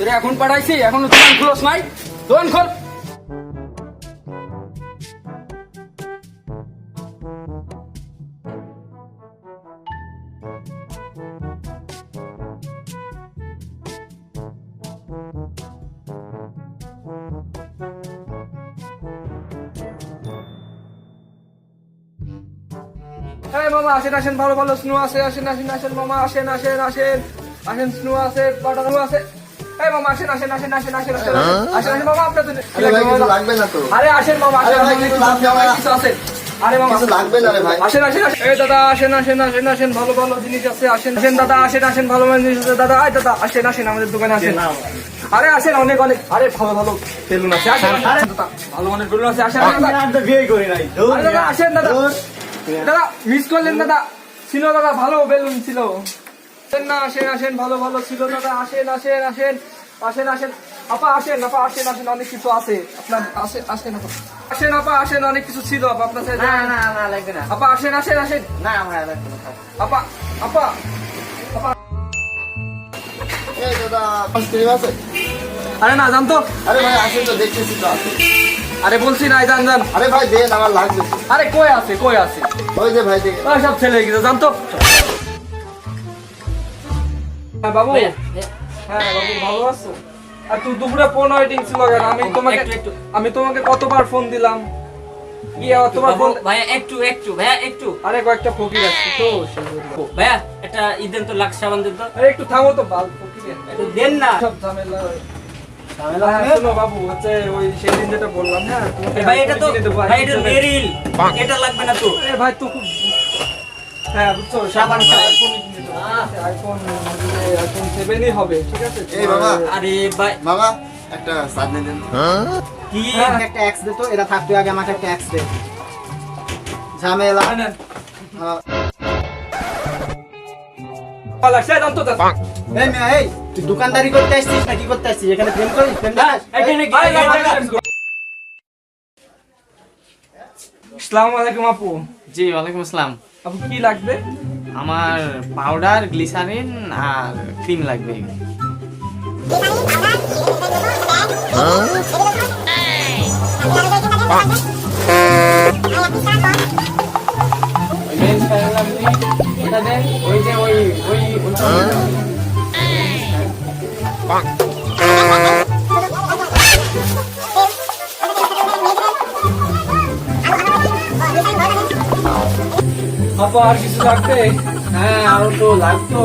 তোরে এখন পাঠাইছি, এখনো দোকান খোলস নাই? দোকান খোল। হ্যাঁ মামা আসেন আসেন, ভালো ভালো স্নো আছে, আসেন আসেন আসেন মামা, আসেন আসেন আসেন আসেন, স্নো আছে, বাটার আছে। এই মামা আসেন আসেন আসেন আসেন আসেন আসেন আসেন আসেন মামা, আপনার জন্য লাগবে না তো। আরে আসেন মামা, আসেন আরে ভাই, আসেন, কিছু লাগবে না। কিছু আছে। আরে মামা কিছু লাগবে না রে ভাই। আসেন আসেন আসেন, এই দাদা আসেন আসেন আসেন আসেন, ভালো ভালো জিনিস আছে, আসেন আসেন দাদা, আসেন আসেন, ভালো ভালো জিনিস আছে দাদা। আয় দাদা আসেন আসেন, আমাদের দোকানে আসেন। আরে আসেন, অনেক অনেক, আরে ভালো ভালো বেলুন আছে, আসেন আসেন দাদা, ভালো মানের বেলুন আছে, আসেন আসেন দাদা। বিয়ে করি নাই। আরে দাদা আসেন দাদা, দাদা মিস করলেন দাদা, ছিল দাদা, ভালো বেলুন ছিল। আসেন না, আসেন আসেন, ভালো ভালো ছিল দাদা, আসেন আসেন আসেন আসেন আসেন আপা, আসেন আপা, আসেন আসেন, অনেক কিছু আছে আপনার, আসেন আসেন আপা, আসেন আপা, আসেন, অনেক কিছু ছিল আপা আপনার সাথে। না না না লাগবে না। আপা আসেন আসেন আসেন, না আমার লাগবে না। আপা আপা আপা। এই দাদা আইসক্রিম আছে? আরে না জান তো, আরে ভাই আসেন তো, দেখতেছি তো আছে। আরে বলছি না জান জান। আরে ভাই দেন, আমার লাগবে। আরে কই আছে কই আছে, ওই যে ভাই দেখে। ওই সব ছেলে গেছে জান তো। হ্যাঁ বাবু, হ্যাঁ বাবু ভালো আছো? আর তুই দুপুরে ফোন ওয়েটিং ছিল কেন? আমি তোমাকে কতবার ফোন দিলাম, গিয়ে অতবার ফোন। ভাইয়া একটু একটু ভাইয়া একটু আরে কয়েকটা ফকির আছে তো সেগুলো। ভাইয়া একটা ঈদের তো লাক্স সাবান দেন তো। আরে একটু থামো তো, বাল ফকির একটু দেন না। সব ঝামেলা। হ্যাঁ, শোনো বাবু, হচ্ছে ওই সেদিন যেটা বললাম, হ্যাঁ তোমাকে ভাই এটা তো কিনে দেবো, ভাই এটা iPhone 7 মেরিল, এটা লাগবে না তো। আরে ভাই তো খুব, হ্যাঁ বুঝছো, সাবান আইফোন 7ই হবে, ঠিক আছে? এই বাবা। আরে ভাই মামা একটা চাটনি দেন। কি হ্যাঁ। একটা ট্যাক্স দে তো, এরা থাকতে আগে আমাকে ট্যাক্স দে। ঝামেলা। লাগছে জানতো তো। এই মেয়ে, এই তুই দোকানদারি করতে আসছিস না কি করতে আসছিস? এখানে প্রেম করিস? প্রেম দেখাস? এখানে কি আসসালামু আলাইকুম আপু। জি ওয়ালাইকুম আসসালাম। আপু কি লাগবে? আমার পাউডার, গ্লিসারিন আর ক্রিম লাগবে। ওই মেন প্যানেল আপনি ওটা দেন, ওই যে ওই ওই ওইটা আপু আর কিছু লাগবে? হ্যাঁ আরো তো লাগতো।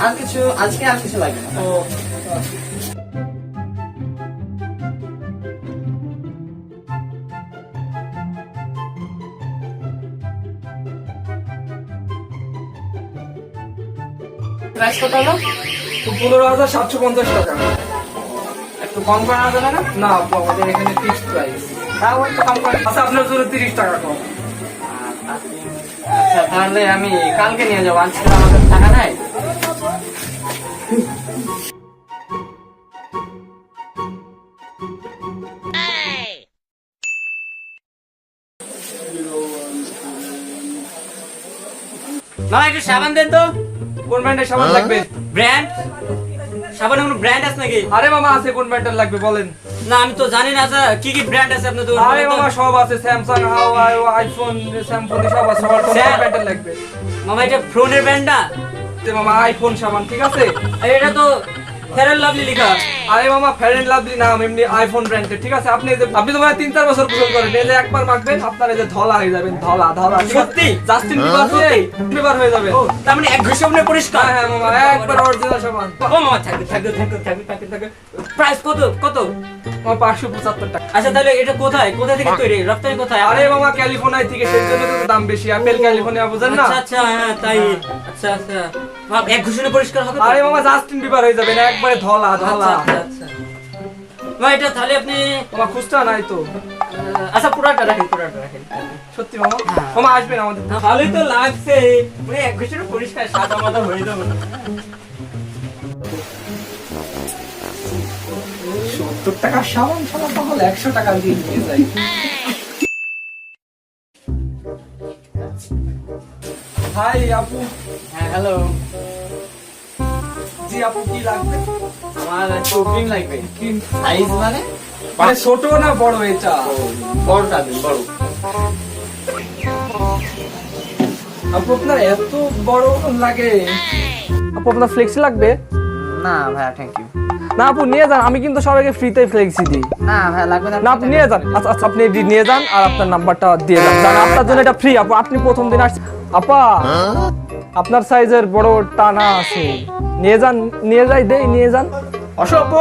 আর কিছু আজকে আর কিছু লাগবে না। তো প্রাইস কত হলো? 15,750 টাকা। একটু কম করা যাবে না? না আপু, আমাদের এখানে ফিক্সড প্রাইস। তাও একটু কম করে। আচ্ছা আপনার জন্য 30 টাকা কম। আচ্ছা তাহলে আমি কালকে নিয়ে যাবো, আজকে তো আমাদের টাকা নাই। মামা একটু সাবান দেন তো। কোন ব্র্যান্ডের সাবান লাগবে? ব্র্যান্ড সাবানের কোনো ব্র্যান্ড আছে নাকি? আরে মামা আছে, কোন ব্র্যান্ডের লাগবে বলেন? না আমি তো জানি না। আচ্ছা কি কি ব্র্যান্ড আছে আপনাদের দোকানে? আরে মামা সব আছে, স্যামসাং, হাওয়াই, আইফোন, স্যামসং সব আছে। সবার কোন স্যার। ব্র্যান্ডের লাগবে? মামা এটা ফোনের ব্র্যান্ড না? তে মামা আইফোন সাবান, ঠিক আছে? আর এটা তো ফেয়ার এন্ড লাভলি লেখা। আরে মামা ফেয়ার এন্ড লাভলি নাম, এমনি আইফোন ব্র্যান্ডের, ঠিক আছে? আপনি তো মানে 3-4 বছর গোসল করেন, এই যে একবার মাখবেন আপনার এই যে ধলা হয়ে যাবেন, ধলা ধলা। ঠিক আছে? সত্যি? জাস্টিন বিবার হয়ে যাবে। তার মানে এক ঘষে পরিষ্কার। হ্যাঁ হ্যাঁ মামা, একবার অরিজিনাল সাবান। ও মামা থাকবে থাকবে থাকবে থাকবে থাকবে থাকবে। প্রাইস কত কত? মামা 575 টাকা। আচ্ছা তাহলে এটা কোথায় কোথা থেকে তৈরি, রপ্তানি কোথায়? আরে মামা ক্যালিফোর্নিয়া থেকে, সেই জন্য তো দাম বেশি। আপেল ক্যালিফোর্নিয়া, বুঝেন না? আচ্ছা আচ্ছা হ্যাঁ তাই। আচ্ছা আচ্ছা মামা এক ঘষে পরিষ্কার হবে তো? আরে মামা জাস্টিন বিবার হয়ে যাবেন, একবারে ধলা ধলা। আচ্ছা আচ্ছা মামা এটা তাহলে আপনি মামা খুচরা নাই তো? আচ্ছা পুরাটা রাখেন পুরাটা রাখেন। সত্যি মামা? মামা আসবেন আমাদের। ভালোই তো লাগছে, মানে এক ঘষে পরিষ্কার সাদা মাদা হয়ে যাবে না? 70 টাকার সাবান সাবান তাহলে 100 টাকা দিয়ে নিয়ে যাই। হাই আপু। হ্যাঁ হ্যালো। জি আপু কি লাগবে? আমার কোল্ড লাগবে সাইজ মানে মানে ছোট না বড় এটা? বড়টা দিন বড়। আপু আপনার এত বড় লাগে? আপু আপনার ফ্লেক্সি লাগবে? না ভাইয়া থ্যাংক ইউ। না আপু নিয়ে যান, আমি কিন্তু সবাইকে ফ্রিতে ফ্লেক্সি দিই। না ভাইয়া লাগবে না। না আপনি নিয়ে যান। আচ্ছা আচ্ছা আপনি এটি নিয়ে যান আর আপনার নাম্বারটা দিয়ে যান। জান আপনার জন্য এটা ফ্রি আপু, আপনি প্রথম দিন আসছেন। আপা আপনার সাইজের বড় টানা আছে, নিয়ে যান, নিয়ে যাই দেই, নিয়ে যান। অসভ্য।